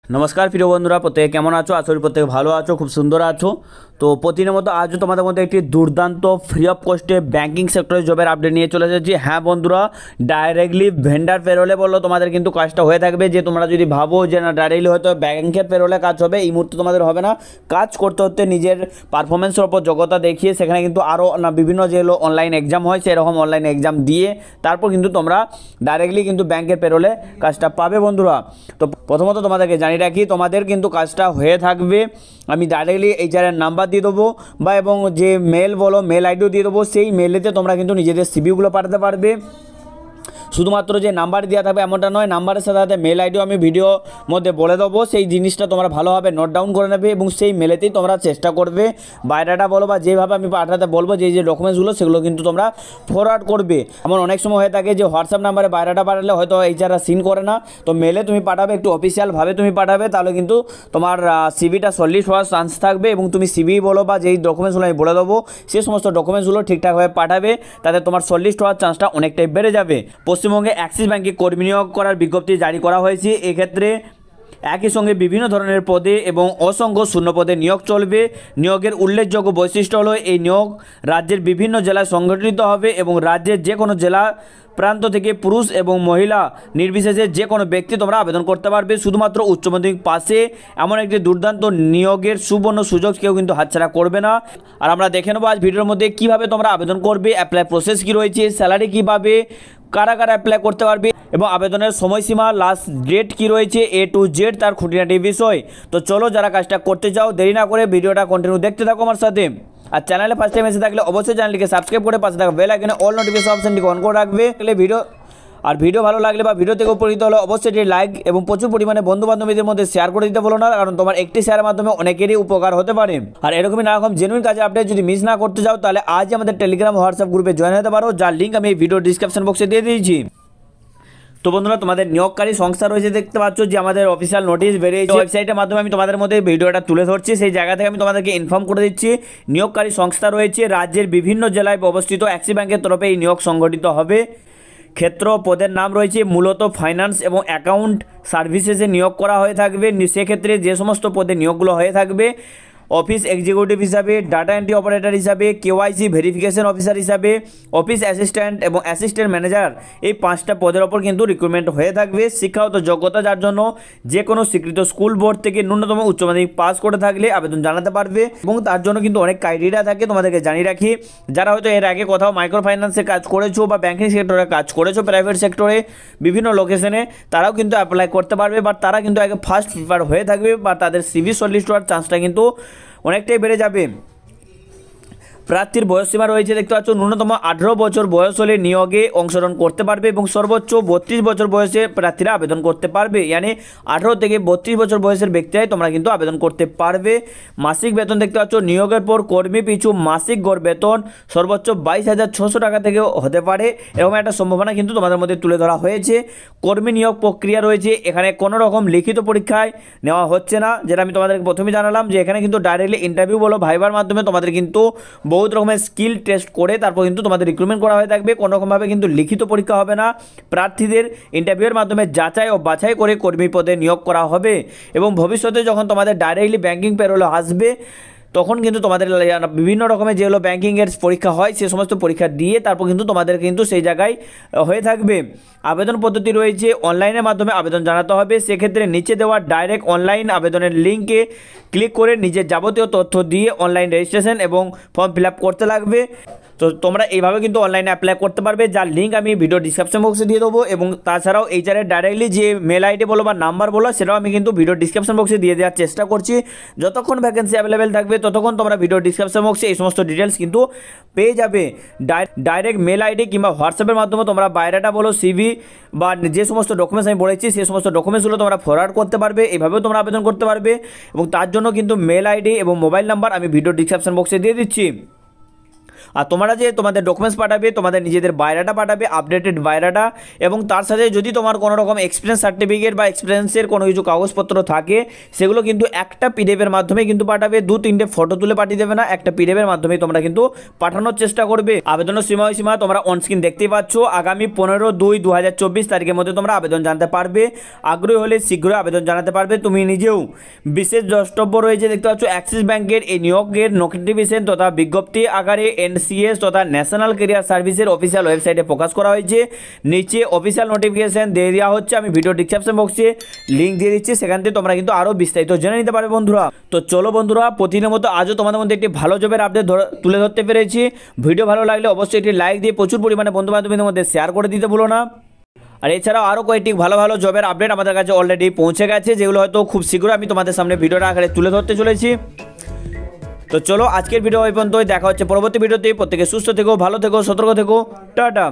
नमस्कार प्रिय बंधुरा प्रत्येक केमन आछो आशा करी प्रत्येक भालो आछो खूब सुंदर आछो। तो प्रतिदिन मतो आज तुम्हारे मध्य एक दुर्दान्त फ्री अफ कस्टे बैंकिंग सेक्टर जबर आपडेट निये चले एसेछि। हाँ बंधुरा डायरेक्टली भेंडार पेरोले बोलो तुम्हादेर किन्तु काजटा हये थाकबे जे तोमरा जोदि भाबो जे ना डायरेक्टली हयतो बैंकेर पेरोले काज होबे एई मुहूर्ते तोमादेर होबे ना। काज करते करते निजेर पारफरमेंसेर उपर योग्यता देखिए सेखाने किन्तु आरो ना विभिन्न जे हलो अनलाइन एग्जाम हय सेरकम अनलाइन एग्जाम दिए तारपर किन्तु तोमरा डायरेक्टली किन्तु बैंकेर पेरोले काजटा पाबे बंधुरा। तो प्रथमत तोमादेरके जानिये राखी तोमादेर किन्तु काजटा हये थाकबे। आमी डायरेक्टली एचआर नाम्बार দিয়ে দেবো বা এবং যে মেল বলো মেল আইডিও দিয়ে দেবো। সেই মেলেতে তোমরা কিন্তু নিজেদের সিভিগুলো পাঠাতে পারবে। শুধুমাত্র যে নাম্বার দেওয়া থাকবে এমনটা নয়, নাম্বারের সাথে সাথে মেল আইডিও আমি ভিডিও মধ্যে বলে দেবো। সেই জিনিসটা তোমরা ভালোভাবে নোট ডাউন করে নেবে এবং সেই মেলেতেই তোমরা চেষ্টা করবে বায়োডাটা বলো বা যেভাবে আমি পাঠাতে বলবো যে ডকুমেন্টসগুলো সেগুলো কিন্তু তোমরা ফরওয়ার্ড করবে। এমন অনেক সময় হয়ে থাকে যে হোয়াটসঅ্যাপ নাম্বারে বায়োডাটা পাঠালে হয়তো এইচআররা সিন করে না, তো মেলে তুমি পাঠাবে একটু অফিসিয়ালভাবে তুমি পাঠাবে, তাহলে কিন্তু তোমার সিভিটা সলিড হওয়ার চান্স থাকবে। এবং তুমি সিভি বলো বা যেই ডকুমেন্টসগুলো আমি বলে দেবো সেই সমস্ত ডকুমেন্টসগুলো ঠিকঠাকভাবে পাঠাবে, তাতে তোমার সলিড হওয়ার চান্সটা অনেকটাই বেড়ে যাবে। পশ্চিমবঙ্গে অ্যাক্সিস ব্যাংকে কর্মী নিয়োগ করার বিজ্ঞপ্তি জারি করা হয়েছে। এক্ষেত্রে একই সঙ্গে বিভিন্ন ধরনের পদে এবং অসংখ্য শূন্য পদে নিয়োগ চলবে। নিয়োগের উল্লেখযোগ্য বৈশিষ্ট্য হলো এই নিয়োগ রাজ্যের বিভিন্ন জেলায় সংগঠিত হবে এবং রাজ্যের যে কোনো জেলা প্রান্ত থেকে পুরুষ এবং মহিলা নির্বিশেষে যে কোনো ব্যক্তি তোমরা আবেদন করতে পারবে শুধুমাত্র উচ্চ মাধ্যমিক পাশে। এমন একটি দুর্দান্ত নিয়োগের সুবর্ণ সুযোগ কেউ কিন্তু হাতছাড়া করবে না। আর আমরা দেখে নেবো আজ ভিডিওর মধ্যে কীভাবে তোমরা আবেদন করবে, অ্যাপ্লাই প্রসেস কী রয়েছে, স্যালারি কীভাবে, কারা কারা অ্যাপ্লাই করতে পারবে এবং আবেদনের সময়সীমা লাস্ট ডেট কী রয়েছে A to Z তার খুঁটিনাটি বিষয়। তো চলো যারা কাজটা করতে চাও দেরি না করে ভিডিওটা কন্টিনিউ দেখতে থাকো আমার সাথে। আর চ্যানেলে ফার্স্ট টাইম এসে থাকলে অবশ্যই চ্যানেলটিকে সাবস্ক্রাইব করে পাশে থাকা বেল আইকনে অল নোটিফিকেশন অপশনটিকে অন করে রাখবে। ভিডিও ভালো লাগলে বা ভিডিও থেকে উপকৃত হলে অবশ্যই এটি লাইক এবং প্রচুর পরিমাণে বন্ধু বান্ধবীদের মধ্যে শেয়ার করে দিতে বলো না, কারণ তোমার একটি শেয়ারের মাধ্যমে অনেকেরই উপকার হতে পারে। আর এরকমই নানারকম জেনুইন কাজের আপডেট যদি মিস না করতে চাও তাহলে আজই আমাদের টেলিগ্রাম হোয়াটসঅ্যাপ গ্রুপে জয়েন হতে পারো, যার লিঙ্ক আমি এই ভিডিও ডিসক্রিপশন বক্সে দিয়ে দিয়েছি। তো বন্ধুরা তোমাদের নিয়োগকারী সংস্থা রয়েছে দেখতে পাচ্ছ যে আমাদের অফিসিয়াল নোটিশ বেরিয়েছে ওয়েবসাইটের মাধ্যমে আমি তোমাদের মধ্যে ভিডিওটা তুলে ধরছি। সেই জায়গা থেকে আমি তোমাদেরকে ইনফর্ম করে দিচ্ছি নিয়োগকারী সংস্থা রয়েছে রাজ্যের বিভিন্ন জেলায় অবস্থিত। অ্যাক্সিস ব্যাংকের তরফে এই নিয়োগ সংগঠিত হবে। ক্ষেত্র পদের নাম রয়েছে মূলত ফাইন্যান্স এবং অ্যাকাউন্ট সার্ভিসেসে নিয়োগ করা হয়ে থাকবে। সেক্ষেত্রে যে সমস্ত পদে নিয়োগগুলো হয়ে থাকবে অফিস এক্সিকিউটিভ হিসাবে, ডাটা এন্ট্রি অপারেটর হিসাবে, কেওয়াইসি ভেরিফিকেশন অফিসার হিসাবে, অফিস অ্যাসিস্ট্যান্ট এবং অ্যাসিস্ট্যান্ট ম্যানেজার, এই 5টা পদের ওপর কিন্তু রিক্রুটমেন্ট হয়ে থাকবে। শিক্ষাগত যোগ্যতা যার জন্য যে কোনো স্বীকৃত স্কুল বোর্ড থেকে ন্যূনতম উচ্চ মাধ্যমিক পাস করে থাকলে আবেদন জানাতে পারবে এবং তার জন্য কিন্তু অনেক ক্রাইটেরিয়া থাকে। তোমাদেরকে জানিয়ে রাখি যারা হয়তো এর আগে কোথাও মাইক্রো ফাইন্যান্সে কাজ করেছো বা ব্যাংকিং সেক্টরে কাজ করেছো, প্রাইভেট সেক্টরে বিভিন্ন লোকেশনে, তারাও কিন্তু অ্যাপ্লাই করতে পারবে। বাট তারা কিন্তু আগে ফার্স্ট প্রিফার হয়ে থাকবে বা তাদের সিভি শর্টলিস্ট হওয়ার চান্সটা কিন্তু অনেকটাই বেড়ে যাবে। প্রার্থীর বয়সসীমা রয়েছে দেখতে পাচ্ছ ন্যূনতম 18 বছর বয়স হলে নিয়োগে অংশগ্রহণ করতে পারবে এবং সর্বোচ্চ 32 বছর বয়সে প্রার্থীরা আবেদন করতে পারবে। মানে 18 থেকে 32 বছর বয়সের ব্যক্তিরাই তোমরা কিন্তু আবেদন করতে পারবে। মাসিক বেতন দেখতে পাচ্ছ নিয়োগের পর কর্মী পিছু মাসিক গড় বেতন সর্বোচ্চ 22,600 টাকা থেকে হতে পারে, এরকম একটা সম্ভাবনা কিন্তু তোমাদের মধ্যে তুলে ধরা হয়েছে। কর্মী নিয়োগ প্রক্রিয়া রয়েছে, এখানে কোনো রকম লিখিত পরীক্ষায় নেওয়া হচ্ছে না, যেটা আমি তোমাদেরকে প্রথমে জানালাম যে এখানে কিন্তু ডাইরেক্টলি ইন্টারভিউ বলো ভাইবার মাধ্যমে তোমাদের কিন্তু বহুত রকমের স্কিল টেস্ট করে তারপর কিন্তু তোমাদের রিক্রুটমেন্ট করা হয়ে থাকবে। কোনো রকমভাবে কিন্তু লিখিত পরীক্ষা হবে না। প্রার্থীদের ইন্টারভিউয়ের মাধ্যমে যাচাই ও বাছাই করে কর্মী পদে নিয়োগ করা হবে এবং ভবিষ্যতে যখন তোমাদের ডাইরেক্টলি ব্যাংকিং পেরোলে আসবে তখন কিন্তু তোমাদের বিভিন্ন রকমের যেগুলো ব্যাংকিংয়ের পরীক্ষা হয় সে সমস্ত পরীক্ষা দিয়ে তারপর কিন্তু তোমাদের কিন্তু সেই জায়গায় হয়ে থাকবে। আবেদন পদ্ধতি রয়েছে অনলাইনের মাধ্যমে আবেদন জানাতে হবে। সেক্ষেত্রে নিচে দেওয়া ডাইরেক্ট অনলাইন আবেদনের লিঙ্কে ক্লিক করে নিজের যাবতীয় তথ্য দিয়ে অনলাইন রেজিস্ট্রেশন এবং ফর্ম ফিল আপ করতে লাগবে। তো তোমরা এইভাবে কিন্তু অনলাইনে অ্যাপ্লাই করতে পারবে, যার লিঙ্ক আমি ভিডিও ডিসক্রিপশন বক্সে দিয়ে দেবো এবং তাছাড়াও এইচআরের ডাইরেক্টলি যে মেল আইডি বলো বা নাম্বার বলো সেটাও আমি কিন্তু ভিডিও ডিসক্রিপশন বক্সে দিয়ে দেওয়ার চেষ্টা করছি। যতক্ষণ ভ্যাকেন্সি অ্যাভেলেবেল থাকবে ততক্ষণ তোমরা ভিডিও ডিসক্রিপশন বক্সে এই সমস্ত ডিটেলস কিন্তু পেয়ে যাবে। ডাইরেক্ট মেল আইডি কিংবা হোয়াটসঅ্যাপের মাধ্যমে তোমরা বায়োডাটা বলো, সিভি বা যে সমস্ত ডকুমেন্টস আমি বলেছি সেই সমস্ত ডকুমেন্টসগুলো তোমরা ফরওয়ার্ড করতে পারবে, এভাবেও তোমরা আবেদন করতে পারবে এবং তার জন্য কিন্তু মেল আইডি এবং মোবাইল নাম্বার আমি ভিডিও ডিসক্রিপশন বক্সে দিয়ে দিচ্ছি। আর তোমরা যে তোমাদের ডকুমেন্টস পাঠাবে, তোমাদের নিজেদের বায়োডাটা পাঠাবে, আপডেটেড বায়োডাটা, এবং তার সাথে যদি তোমার কোনো রকম এক্সপিরিয়েন্স সার্টিফিকেট বা এক্সপিরিয়েন্সের কোনো কিছু কাগজপত্র থাকে সেগুলো কিন্তু একটা পিডিএফের মাধ্যমে কিন্তু পাঠাবে। 2-3টে ফটো তুলে পাঠিয়ে দেবে না, একটা পিডিএফের মাধ্যমে তোমরা কিন্তু পাঠানোর চেষ্টা করবে। আবেদনের সময়সীমা তোমরা অনস্ক্রিন দেখতেই পাচ্ছ, আগামী 15/2/2024 তারিখের মধ্যে তোমরা আবেদন জানাতে পারবে। আগ্রহী হলে শীঘ্রই আবেদন জানাতে পারবে তুমি নিজেও। বিশেষ দ্রষ্টব্য রয়েছে দেখতে পাচ্ছ, অ্যাক্সিস ব্যাংকের এই নিয়োগের নোটিফিকেশন তথা বিজ্ঞপ্তি আকারে এনসিএস তথা ন্যাশনাল ক্যারিয়ার সার্ভিসের অফিসিয়াল ওয়েবসাইটে প্রকাশ করা হয়েছে। নিচে অফিসিয়াল নোটিফিকেশন দিয়ে দেওয়া হচ্ছে, আমি ভিডিও ডিসক্রিপশন বক্সে লিঙ্ক দিয়ে দিচ্ছি, সেখান থেকে তোমরা কিন্তু আরও বিস্তারিত জেনে নিতে পারবে বন্ধুরা। তো চলো বন্ধুরা, প্রতিদিনের মতো আজও তোমাদের মধ্যে একটি ভালো জবের আপডেট তুলে ধরতে পেরেছি। ভিডিও ভালো লাগলে অবশ্যই একটি লাইক দিয়ে প্রচুর পরিমাণে বন্ধু বান্ধবীদের মধ্যে শেয়ার করে দিতে ভুলো না। আর এছাড়াও আরও কয়েকটি ভালো ভালো জবের আপডেট আমাদের কাছে অলরেডি পৌঁছে গেছে, যেগুলো হয়তো খুব শীঘ্রই আমি তোমাদের সামনে ভিডিওর আকারে তুলে ধরতে চলেছি। তো চলো আজকের ভিডিও এই পর্যন্তই, দেখা হচ্ছে পরবর্তী ভিডিওতে। প্রত্যেকে সুস্থ থেকো, ভালো থেকো, সতর্ক থেকো, টাটা।